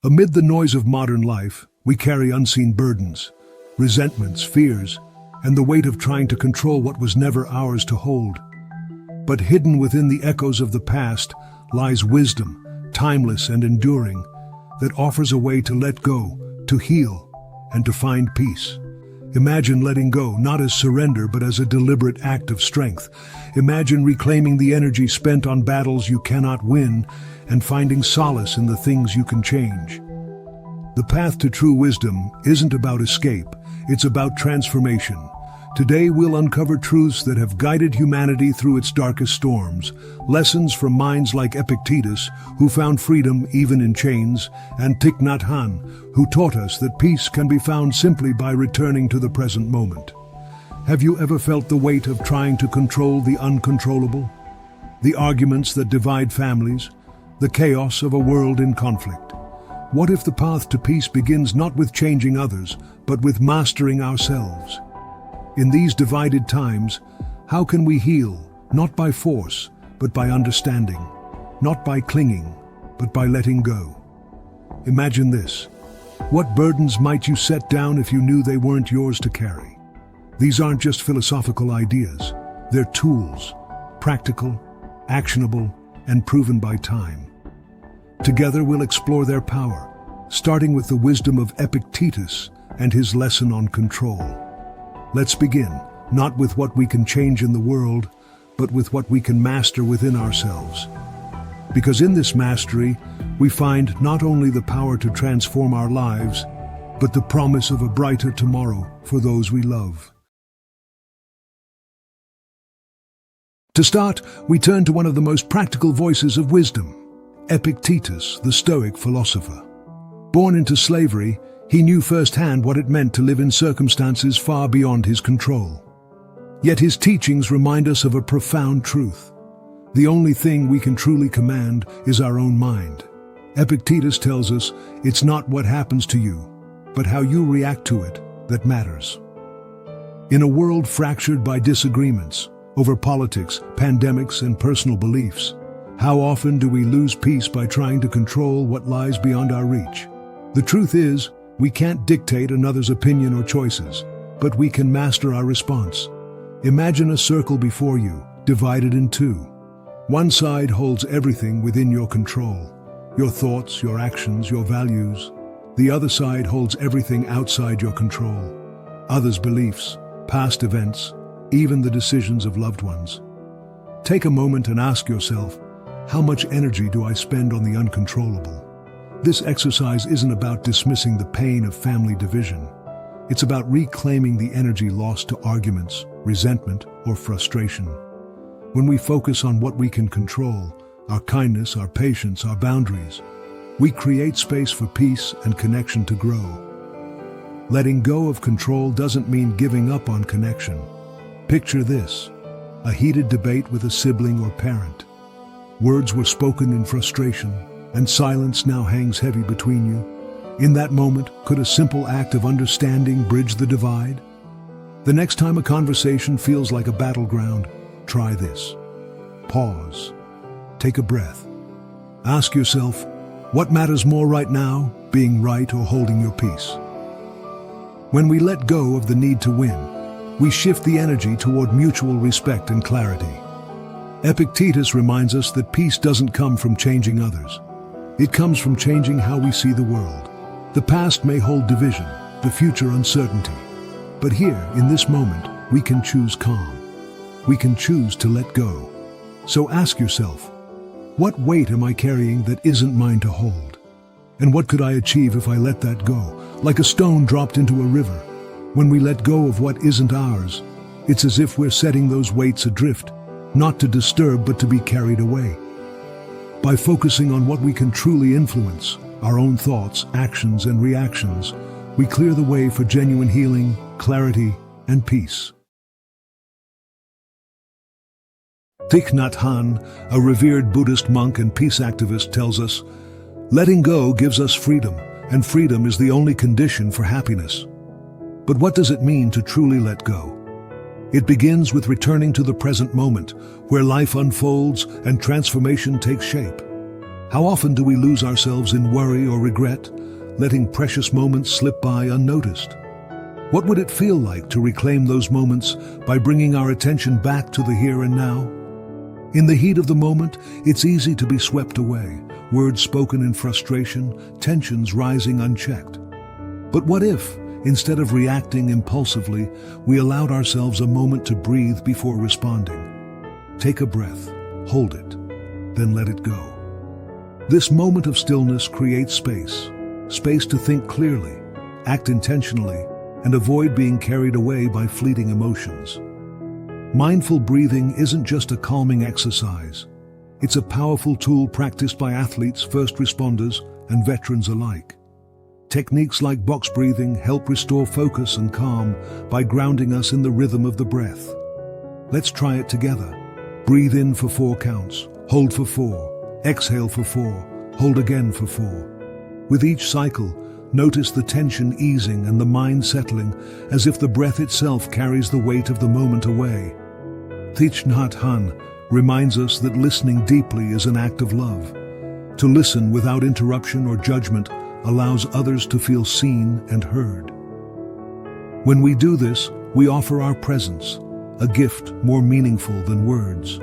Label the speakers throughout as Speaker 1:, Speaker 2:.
Speaker 1: Amid the noise of modern life, we carry unseen burdens, resentments, fears, and the weight of trying to control what was never ours to hold. But hidden within the echoes of the past lies wisdom, timeless and enduring, that offers a way to let go, to heal, and to find peace. Imagine letting go, not as surrender, but as a deliberate act of strength. Imagine reclaiming the energy spent on battles you cannot win and finding solace in the things you can change. The path to true wisdom isn't about escape, it's about transformation. Today we'll uncover truths that have guided humanity through its darkest storms, lessons from minds like Epictetus, who found freedom even in chains, and Thich Nhat Hanh, who taught us that peace can be found simply by returning to the present moment. Have you ever felt the weight of trying to control the uncontrollable? The arguments that divide families, the chaos of a world in conflict. What if the path to peace begins not with changing others, but with mastering ourselves? In these divided times, how can we heal, not by force, but by understanding, not by clinging, but by letting go? Imagine this. What burdens might you set down if you knew they weren't yours to carry? These aren't just philosophical ideas. They're tools, practical, actionable, and proven by time. Together we'll explore their power, starting with the wisdom of Epictetus and his lesson on control. Let's begin, not with what we can change in the world, but with what we can master within ourselves. Because in this mastery, we find not only the power to transform our lives, but the promise of a brighter tomorrow for those we love. To start, we turn to one of the most practical voices of wisdom, Epictetus, the Stoic philosopher. Born into slavery, he knew firsthand what it meant to live in circumstances far beyond his control. Yet his teachings remind us of a profound truth. The only thing we can truly command is our own mind. Epictetus tells us it's not what happens to you, but how you react to it that matters. In a world fractured by disagreements over politics, pandemics, and personal beliefs, how often do we lose peace by trying to control what lies beyond our reach? The truth is, we can't dictate another's opinion or choices, but we can master our response. Imagine a circle before you, divided in two. One side holds everything within your control, your thoughts, your actions, your values. The other side holds everything outside your control, others' beliefs, past events, even the decisions of loved ones. Take a moment and ask yourself, how much energy do I spend on the uncontrollable? This exercise isn't about dismissing the pain of family division. It's about reclaiming the energy lost to arguments, resentment, or frustration. When we focus on what we can control, our kindness, our patience, our boundaries, we create space for peace and connection to grow. Letting go of control doesn't mean giving up on connection. Picture this: a heated debate with a sibling or parent. Words were spoken in frustration, and silence now hangs heavy between you. In that moment, could a simple act of understanding bridge the divide? The next time a conversation feels like a battleground, try this. Pause. Take a breath. Ask yourself, what matters more right now, being right or holding your peace? When we let go of the need to win, we shift the energy toward mutual respect and clarity. Epictetus reminds us that peace doesn't come from changing others. It comes from changing how we see the world. The past may hold division, the future uncertainty. But here, in this moment, we can choose calm. We can choose to let go. So ask yourself, what weight am I carrying that isn't mine to hold? And what could I achieve if I let that go? Like a stone dropped into a river. When we let go of what isn't ours, it's as if we're setting those weights adrift, not to disturb but to be carried away. By focusing on what we can truly influence, our own thoughts, actions, and reactions, we clear the way for genuine healing, clarity, and peace. Thich Nhat Hanh, a revered Buddhist monk and peace activist, tells us, letting go gives us freedom, and freedom is the only condition for happiness. But what does it mean to truly let go? It begins with returning to the present moment, where life unfolds and transformation takes shape. How often do we lose ourselves in worry or regret, letting precious moments slip by unnoticed? What would it feel like to reclaim those moments by bringing our attention back to the here and now? In the heat of the moment, it's easy to be swept away, words spoken in frustration, tensions rising unchecked. But what if, instead of reacting impulsively, we allowed ourselves a moment to breathe before responding? Take a breath, hold it, then let it go. This moment of stillness creates space to think clearly, act intentionally, and avoid being carried away by fleeting emotions. Mindful breathing isn't just a calming exercise. It's a powerful tool practiced by athletes, first responders, and veterans alike. Techniques like box breathing help restore focus and calm by grounding us in the rhythm of the breath. Let's try it together. Breathe in for 4 counts, hold for 4, exhale for 4, hold again for 4. With each cycle, notice the tension easing and the mind settling, as if the breath itself carries the weight of the moment away. Thich Nhat Hanh reminds us that listening deeply is an act of love. To listen without interruption or judgment allows others to feel seen and heard. When we do this, we offer our presence, a gift more meaningful than words.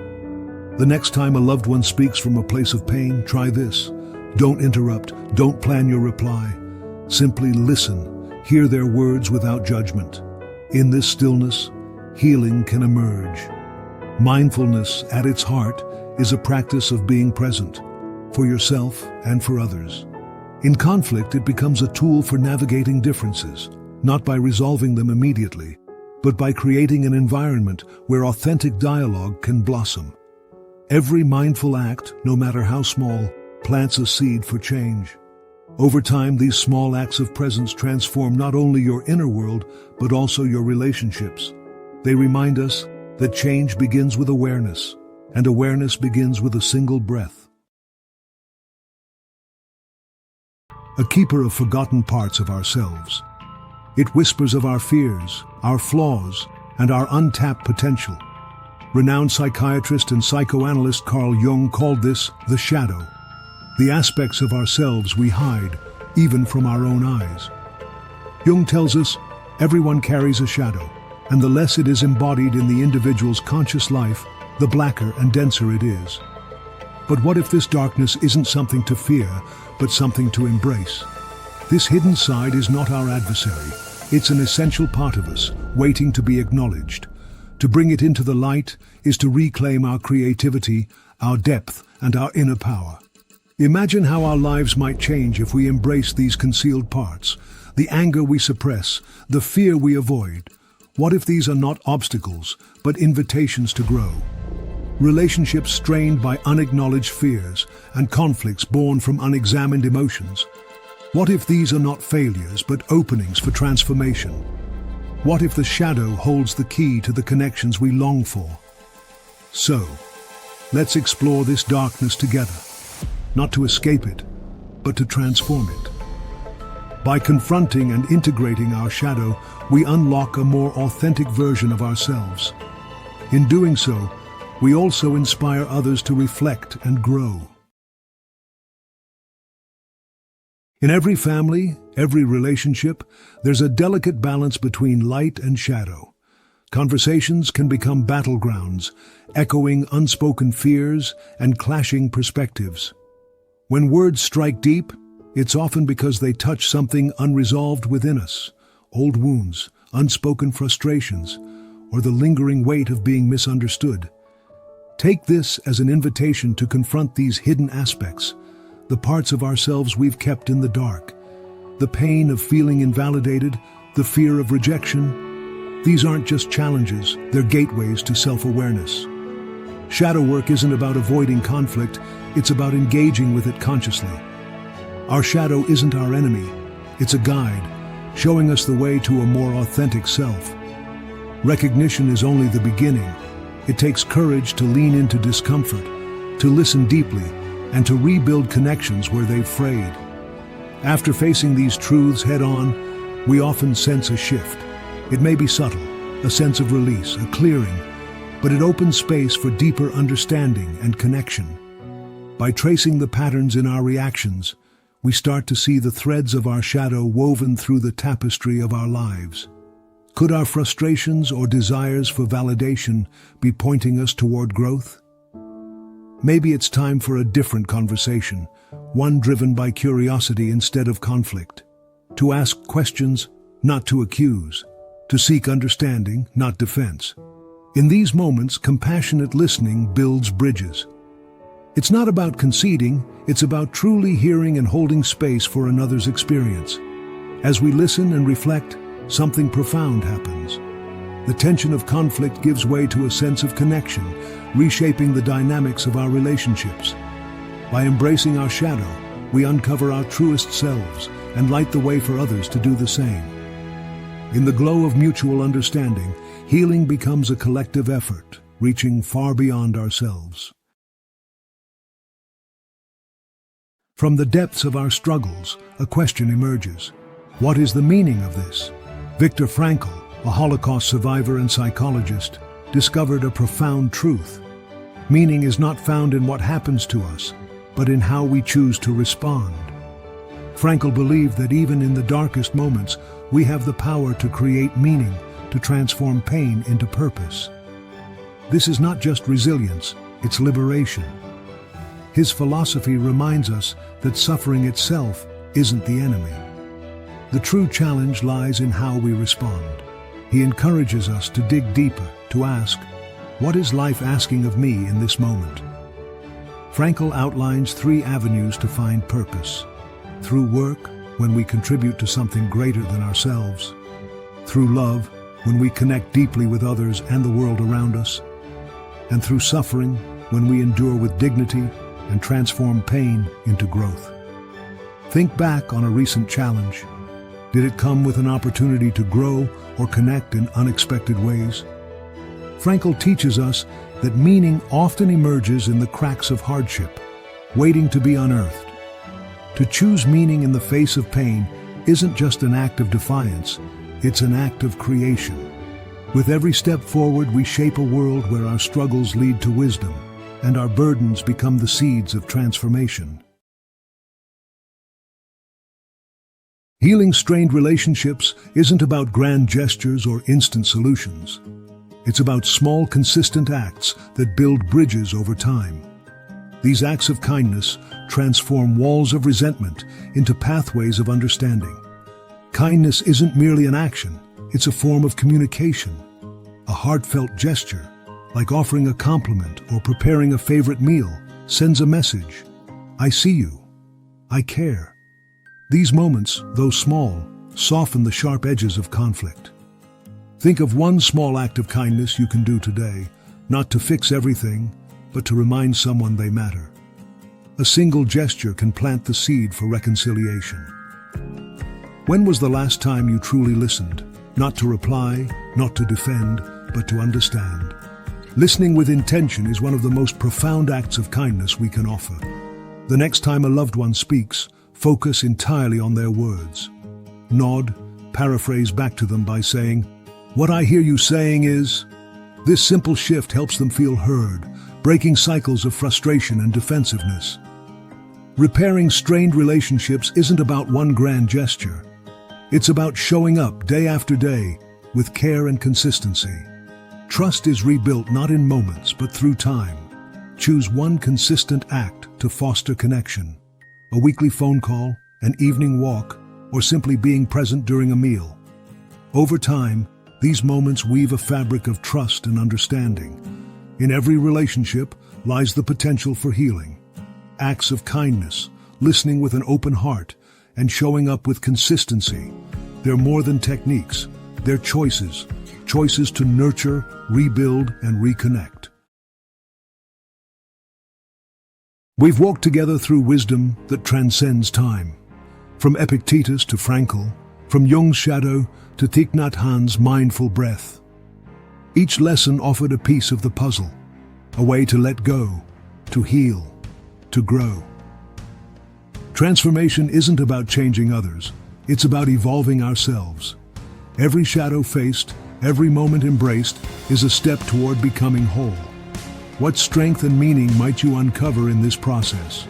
Speaker 1: The next time a loved one speaks from a place of pain, try this. Don't interrupt, don't plan your reply. Simply listen, hear their words without judgment. In this stillness, healing can emerge. Mindfulness, at its heart, is a practice of being present, for yourself and for others. In conflict, it becomes a tool for navigating differences, not by resolving them immediately, but by creating an environment where authentic dialogue can blossom. Every mindful act, no matter how small, plants a seed for change. Over time, these small acts of presence transform not only your inner world, but also your relationships. They remind us that change begins with awareness, and awareness begins with a single breath. A keeper of forgotten parts of ourselves. It whispers of our fears, our flaws, and our untapped potential. Renowned psychiatrist and psychoanalyst Carl Jung called this the shadow, the aspects of ourselves we hide, even from our own eyes. Jung tells us everyone carries a shadow, and the less it is embodied in the individual's conscious life, the blacker and denser it is. But what if this darkness isn't something to fear, but something to embrace? This hidden side is not our adversary. It's an essential part of us, waiting to be acknowledged. To bring it into the light is to reclaim our creativity, our depth, and our inner power. Imagine how our lives might change if we embrace these concealed parts, the anger we suppress, the fear we avoid. What if these are not obstacles, but invitations to grow? Relationships strained by unacknowledged fears and conflicts born from unexamined emotions. What if these are not failures, but openings for transformation? What if the shadow holds the key to the connections we long for? So, let's explore this darkness together, not to escape it, but to transform it. By confronting and integrating our shadow, we unlock a more authentic version of ourselves. In doing so, we also inspire others to reflect and grow. In every family, every relationship, there's a delicate balance between light and shadow. Conversations can become battlegrounds, echoing unspoken fears and clashing perspectives. When words strike deep, it's often because they touch something unresolved within us, old wounds, unspoken frustrations, or the lingering weight of being misunderstood. Take this as an invitation to confront these hidden aspects, the parts of ourselves we've kept in the dark, the pain of feeling invalidated, the fear of rejection. These aren't just challenges, they're gateways to self-awareness. Shadow work isn't about avoiding conflict, it's about engaging with it consciously. Our shadow isn't our enemy, it's a guide, showing us the way to a more authentic self. Recognition is only the beginning. It takes courage to lean into discomfort, to listen deeply, and to rebuild connections where they've frayed. After facing these truths head-on, we often sense a shift. It may be subtle, a sense of release, a clearing, but it opens space for deeper understanding and connection. By tracing the patterns in our reactions, we start to see the threads of our shadow woven through the tapestry of our lives. Could our frustrations or desires for validation be pointing us toward growth? Maybe it's time for a different conversation, one driven by curiosity instead of conflict. To ask questions, not to accuse. To seek understanding, not defense. In these moments, compassionate listening builds bridges. It's not about conceding, it's about truly hearing and holding space for another's experience. As we listen and reflect, something profound happens. The tension of conflict gives way to a sense of connection, reshaping the dynamics of our relationships. By embracing our shadow, we uncover our truest selves and light the way for others to do the same. In the glow of mutual understanding, healing becomes a collective effort, reaching far beyond ourselves. From the depths of our struggles, a question emerges. What is the meaning of this? Viktor Frankl, a Holocaust survivor and psychologist, discovered a profound truth. Meaning is not found in what happens to us, but in how we choose to respond. Frankl believed that even in the darkest moments, we have the power to create meaning, to transform pain into purpose. This is not just resilience, it's liberation. His philosophy reminds us that suffering itself isn't the enemy. The true challenge lies in how we respond. He encourages us to dig deeper, to ask, what is life asking of me in this moment? Frankl outlines 3 avenues to find purpose. Through work, when we contribute to something greater than ourselves. Through love, when we connect deeply with others and the world around us. And through suffering, when we endure with dignity and transform pain into growth. Think back on a recent challenge. Did it come with an opportunity to grow or connect in unexpected ways? Frankl teaches us that meaning often emerges in the cracks of hardship, waiting to be unearthed. To choose meaning in the face of pain isn't just an act of defiance, it's an act of creation. With every step forward, we shape a world where our struggles lead to wisdom, and our burdens become the seeds of transformation. Healing strained relationships isn't about grand gestures or instant solutions. It's about small, consistent acts that build bridges over time. These acts of kindness transform walls of resentment into pathways of understanding. Kindness isn't merely an action, it's a form of communication. A heartfelt gesture, like offering a compliment or preparing a favorite meal, sends a message. I see you. I care. These moments, though small, soften the sharp edges of conflict. Think of one small act of kindness you can do today, not to fix everything, but to remind someone they matter. A single gesture can plant the seed for reconciliation. When was the last time you truly listened? Not to reply, not to defend, but to understand. Listening with intention is one of the most profound acts of kindness we can offer. The next time a loved one speaks, focus entirely on their words. Nod, paraphrase back to them by saying, "What I hear you saying is..." This simple shift helps them feel heard, breaking cycles of frustration and defensiveness. Repairing strained relationships isn't about one grand gesture. It's about showing up day after day with care and consistency. Trust is rebuilt not in moments, but through time. Choose one consistent act to foster connection. A weekly phone call, an evening walk, or simply being present during a meal. Over time, these moments weave a fabric of trust and understanding. In every relationship lies the potential for healing. Acts of kindness, listening with an open heart, and showing up with consistency. They're more than techniques, they're choices. Choices to nurture, rebuild, and reconnect. We've walked together through wisdom that transcends time. From Epictetus to Frankl, from Jung's shadow to Thich Nhat Hanh's mindful breath. Each lesson offered a piece of the puzzle, a way to let go, to heal, to grow. Transformation isn't about changing others, it's about evolving ourselves. Every shadow faced, every moment embraced, is a step toward becoming whole. What strength and meaning might you uncover in this process?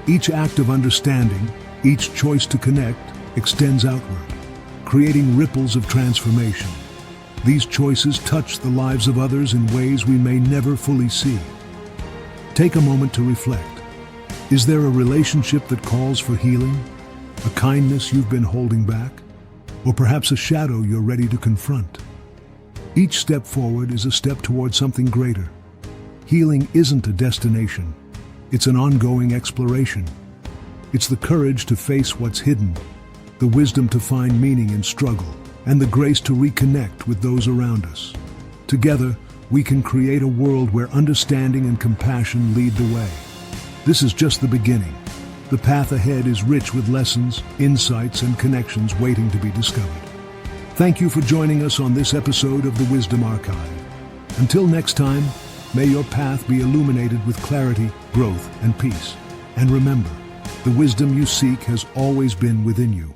Speaker 1: Each act of understanding, each choice to connect, extends outward, creating ripples of transformation. These choices touch the lives of others in ways we may never fully see. Take a moment to reflect. Is there a relationship that calls for healing? A kindness you've been holding back? Or perhaps a shadow you're ready to confront? Each step forward is a step toward something greater. Healing isn't a destination. It's an ongoing exploration. It's the courage to face what's hidden, the wisdom to find meaning in struggle, and the grace to reconnect with those around us. Together, we can create a world where understanding and compassion lead the way. This is just the beginning. The path ahead is rich with lessons, insights, and connections waiting to be discovered. Thank you for joining us on this episode of the Wisdom Archive. Until next time, may your path be illuminated with clarity, growth, and peace. And remember, the wisdom you seek has always been within you.